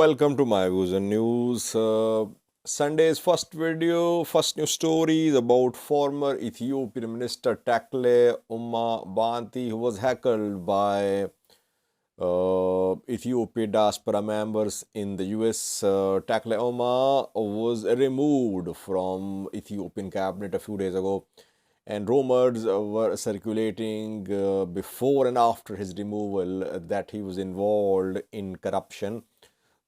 welcome to my views and news. Sunday's first video, first news story is about former Ethiopian Minister Takle Banti, who was heckled by Ethiopian diaspora members in the US. Takle was removed from Ethiopian cabinet a few days ago, and rumors were circulating before and after his removal that he was involved in corruption,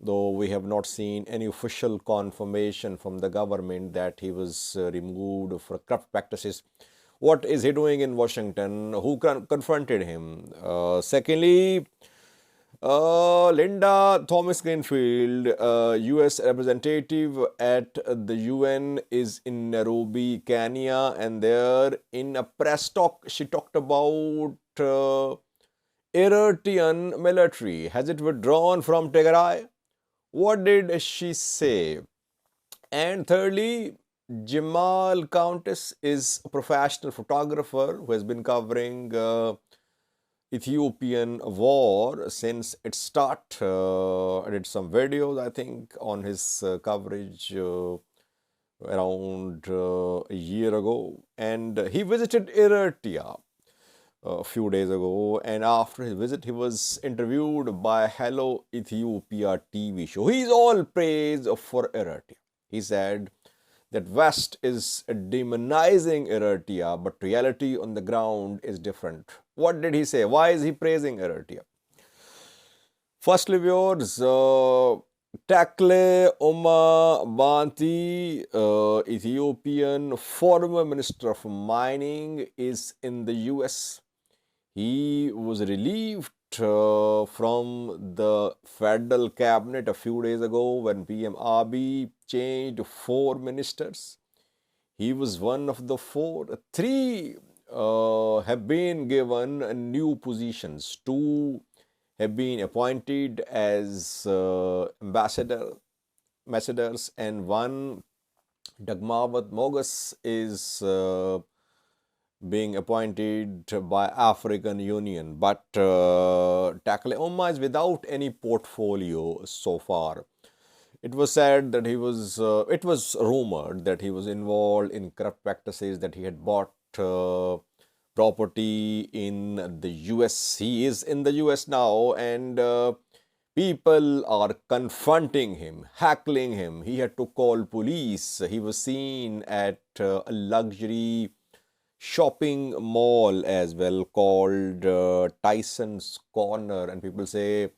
though we have not seen any official confirmation from the government that he was removed for corrupt practices. What is he doing in Washington? Who confronted him? Secondly, Linda Thomas Greenfield, US representative at the UN, is in Nairobi, Kenya, and there in a press talk she talked about Eritrean military. Has it withdrawn from Tigray? What did she say? And thirdly, Jemal Countess is a professional photographer who has been covering Ethiopian war since its start. I did some videos, I think, on his coverage around a year ago, and he visited Eritrea a few days ago, and after his visit he was interviewed by Hello Ethiopia TV show. He's all praise for Eritrea. He said that West is demonizing Eritrea, but reality on the ground is different. What did he say? Why is he praising Eritrea? Firstly, viewers, Takle Banti, Ethiopian former Minister of Mining, is in the US. He was relieved from the federal cabinet a few days ago when PM Abiy changed 4 ministers. He was one of the 4. 3 have been given new positions. 2 have been appointed as ambassadors, and 1, Dagmawat Mogus, is being appointed by African Union. But Takle is without any portfolio so far. It was said that he was, it was rumored that he was involved in corrupt practices, that he had bought property in the US. He is in the US now, and people are confronting him, heckling him. He had to call police. He was seen at a luxury shopping mall as well called Tyson's Corner, and people say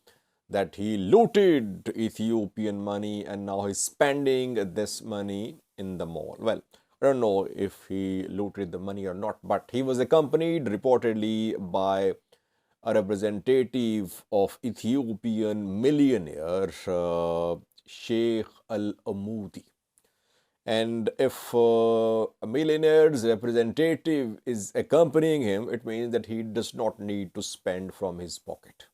that he looted Ethiopian money and now he's spending this money in the mall. Well, I don't know if he looted the money or not, but he was accompanied reportedly by a representative of Ethiopian millionaire Sheikh Al-Amoudi. And if a millionaire's representative is accompanying him, it means that he does not need to spend from his pocket.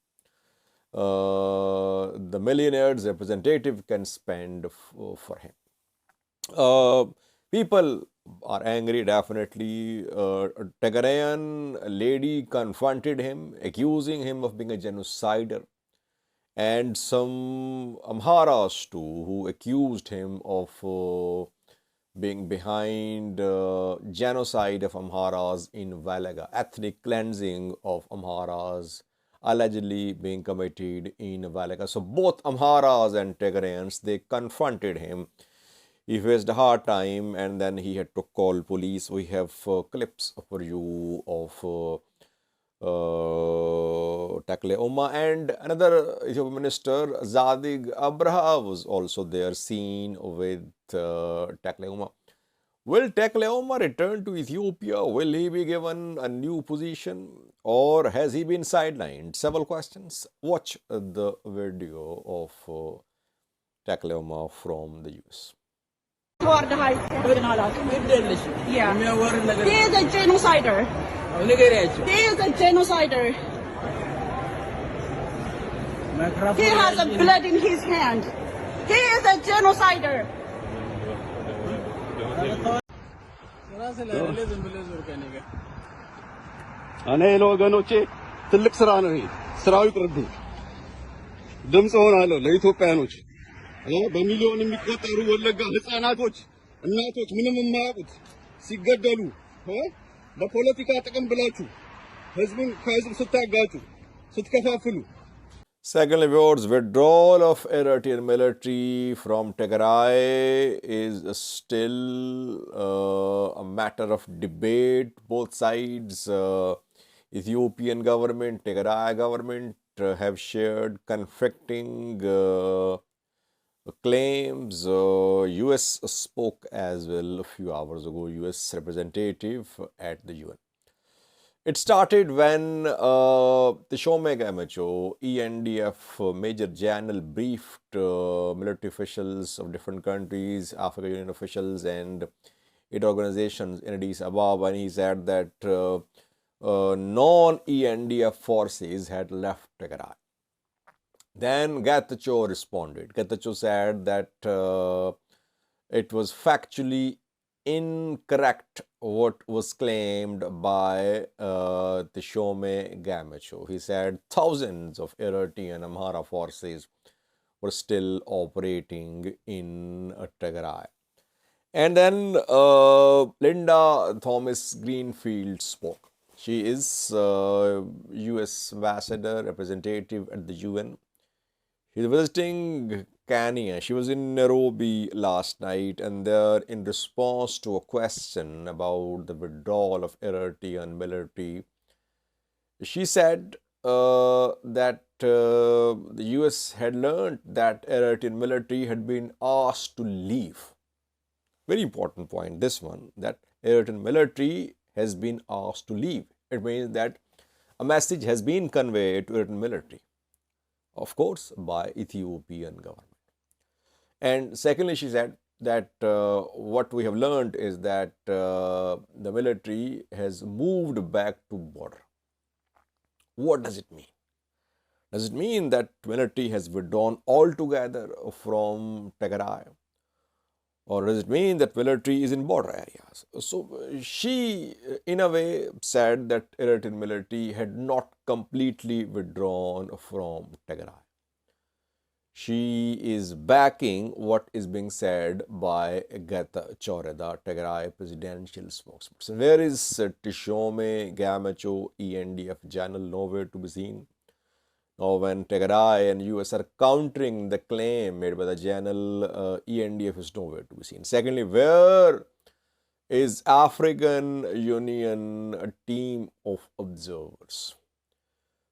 The millionaire's representative can spend for him. People are angry, definitely. A Tigrayan lady confronted him, accusing him of being a genocider. And some Amharas too, who accused him of being behind genocide of Amharas in Valaga, ethnic cleansing of Amharas allegedly being committed in Valaga. So both Amharas and Tigrayans, they confronted him. He faced a hard time, and then he had to call police. We have clips for you of Takle and another Ethiopian minister, Zadig Abraha, was also there, seen with Takle. Will Takle return to Ethiopia? Will he be given a new position, or has he been sidelined? Several questions. Watch the video of Takle from the US. Yeah. He is a genocider. He is a genocider. He has a blood in his hand. He is a genocider. እኔ ለወገኖቼ ትልቅ ስራ ነው። ይሄ ስራው ይቅርብኝ። ድምጽ ሆናለሁ ለኢትዮጵያኖች። በሚሊዮን የሚቆጠሩ ወለጋ ህፃናቶች እናቶች ምንም የማያውቁት ሲገደሉ ለፖለቲካ ጥቅም ብላችሁ ህዝብን ከህዝብ ስታጋጩ ስትከፋፍሉ. Secondly, viewers, withdrawal of Eritrean military from Tigray is still a matter of debate. Both sides, Ethiopian government, Tigray government, have shared conflicting claims. US spoke as well a few hours ago, US representative at the UN. It started when the Shomeg Amacho, ENDF Major General briefed military officials of different countries, African Union officials and aid organizations in Addis Ababa, and he said that non-ENDF forces had left Tigray. Then Getachew responded. Getachew said that it was factually incorrect what was claimed by the Shome Gamacho. He said thousands of Eritrean Amhara forces were still operating in Tigray. And then Linda Thomas Greenfield spoke. She is US ambassador representative at the UN. She's visiting Kenya. She was in Nairobi last night, and there, in response to a question about the withdrawal of Eritrean military, she said that the US had learned that Eritrean military had been asked to leave. Very important point, this one, that Eritrean military has been asked to leave. It means that a message has been conveyed to Eritrean military, of course, by Ethiopian government. And secondly, she said that what we have learned is that the military has moved back to border. What does it mean? Does it mean that military has withdrawn altogether from Tigray? Or does it mean that military is in border areas? So she, in a way, said that Eritrean military had not completely withdrawn from Tigray. She is backing what is being said by Getachew, Tigray presidential spokesperson. Where is Tishome Gamacho, ENDF general? Nowhere to be seen. Now, when Tigray and US are countering the claim made by the general, ENDF is nowhere to be seen. Secondly, where is African Union team of observers?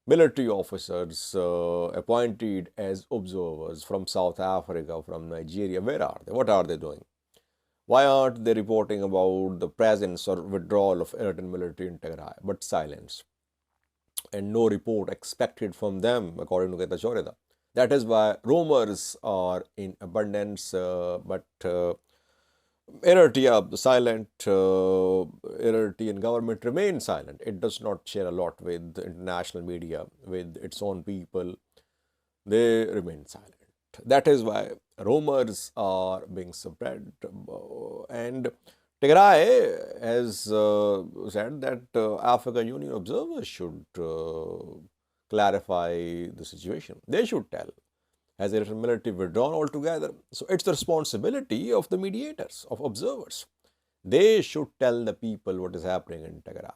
Military officers appointed as observers from South Africa, from Nigeria, where are they? What are they doing? Why aren't they reporting about the presence or withdrawal of Eritrean military in Tigray, but silence? And no report expected from them, according to Getachew. That is why rumors are in abundance, but Eritrea, the silent Eritrean government remains silent. It does not share a lot with the international media, with its own people. They remain silent. That is why rumors are being spread. And Tigray has said that African Union observers should clarify the situation. They should tell. Has Eritrean military withdrawn altogether? So it's the responsibility of the mediators, of observers. They should tell the people what is happening in Tigray.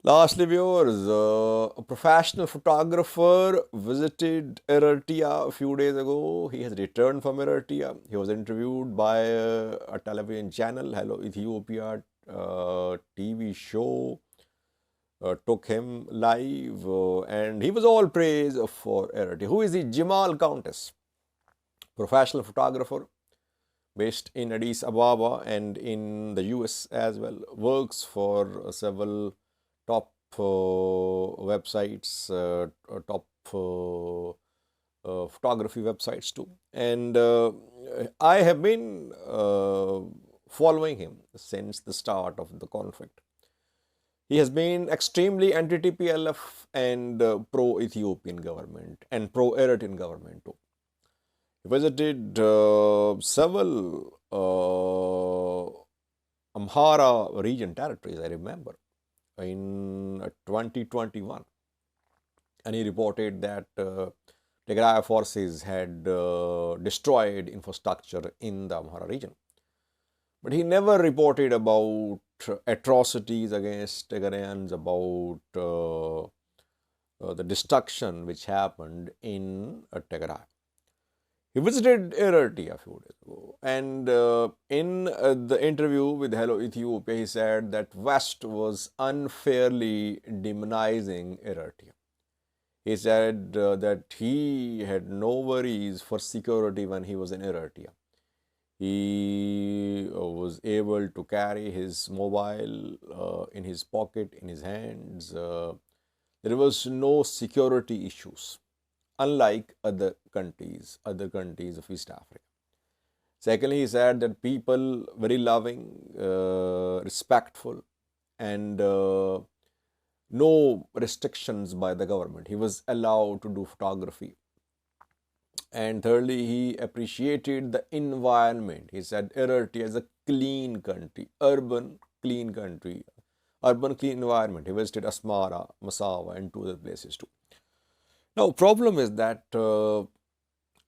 Lastly, viewers, a professional photographer visited Eritrea a few days ago. He has returned from Eritrea. He was interviewed by a television channel, Hello Ethiopia TV show. Took him live, and he was all praise for Eritrea. Who is he? Jemal Countess, professional photographer based in Addis Ababa and in the US as well. Works for several top websites, top photography websites too. And I have been following him since the start of the conflict. He has been extremely anti-TPLF and pro-Ethiopian government and pro-Eritrean government too. He visited several Amhara region territories, I remember, in 2021. And he reported that Tigray forces had destroyed infrastructure in the Amhara region. But he never reported about atrocities against Tigrayans, about the destruction which happened in Tigray. He visited Eritrea a few days ago, and in the interview with Hello Ethiopia, he said that West was unfairly demonizing Eritrea. He said that he had no worries for security when he was in Eritrea. He was able to carry his mobile in his pocket, in his hands. There was no security issues, unlike other countries of East Africa. Secondly, he said that people very loving, respectful, and no restrictions by the government. He was allowed to do photography. And thirdly, he appreciated the environment. He said Eritrea is a clean country, urban clean environment. He visited Asmara, Massawa, and two other places too. Now, problem is that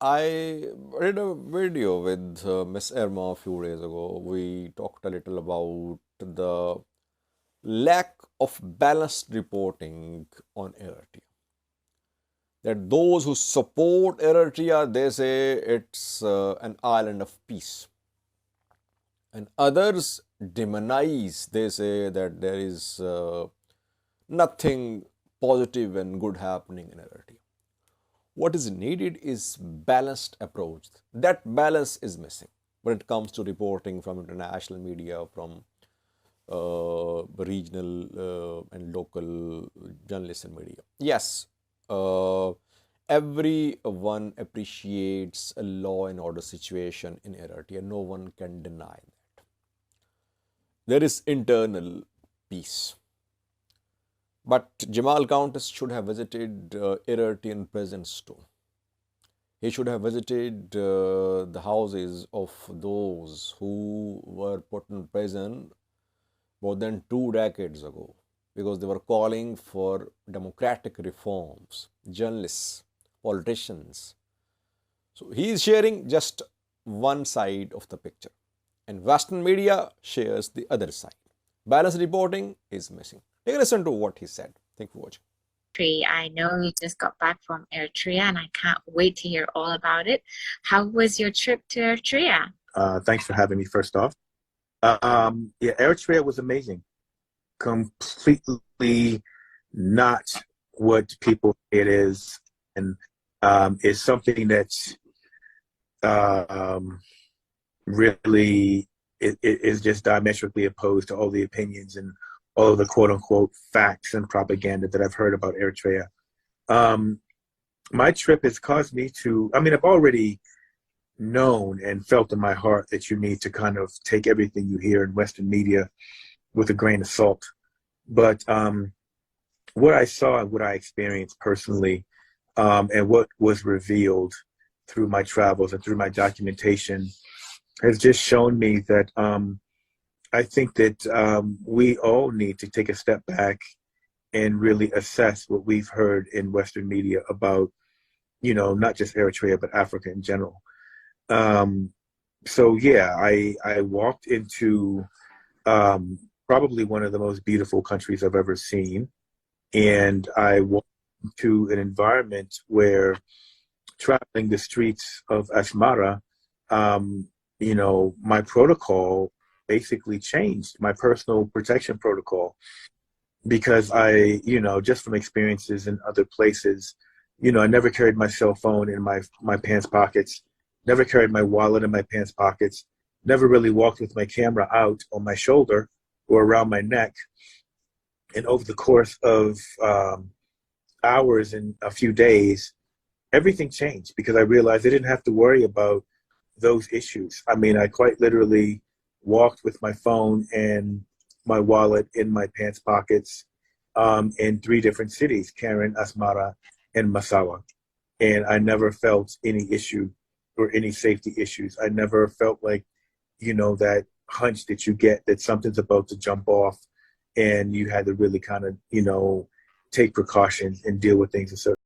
I read a video with Miss Irma a few days ago. We talked a little about the lack of balanced reporting on Eritrea. That those who support Eritrea, they say it's an island of peace. And others demonize, they say that there is nothing positive and good happening in Eritrea. What is needed is balanced approach. That balance is missing when it comes to reporting from international media, from regional and local journalists and media. Yes, everyone appreciates a law and order situation in Eritrea. No one can deny that. There is internal peace. But Jemal Countess should have visited Eritrean prisons too. He should have visited the houses of those who were put in prison more than 2 decades ago because they were calling for democratic reforms, journalists, politicians. So he is sharing just one side of the picture, and Western media shares the other side. Balanced reporting is missing. Take a listen to what he said. Thank you for watching. I know you just got back from Eritrea and I can't wait to hear all about it. How was your trip to Eritrea? Thanks for having me first off. Yeah, Eritrea was amazing. Completely not what people say it is. And it's something that's really, it is just diametrically opposed to all the opinions and all of the quote-unquote facts and propaganda that I've heard about Eritrea. My trip has caused me to, I mean, I've already known and felt in my heart that you need to kind of take everything you hear in Western media with a grain of salt. But what I saw and what I experienced personally and what was revealed through my travels and through my documentation has just shown me that I think that we all need to take a step back and really assess what we've heard in Western media about, you know, not just Eritrea, but Africa in general. So yeah, I walked into probably one of the most beautiful countries I've ever seen. And I walked into an environment where traveling the streets of Asmara, you know, my protocol basically changed, my personal protection protocol, because I, you know, just from experiences in other places, you know, I never carried my cell phone in my pants pockets, never carried my wallet in my pants pockets, never really walked with my camera out on my shoulder or around my neck. And over the course of hours and a few days, everything changed because I realized I didn't have to worry about those issues. I mean, I quite literally walked with my phone and my wallet in my pants pockets in 3 different cities, Karen, Asmara, and Massawa. And I never felt any issue or any safety issues. I never felt like, you know, that hunch that you get that something's about to jump off and you had to really kind of, you know, take precautions and deal with things a certain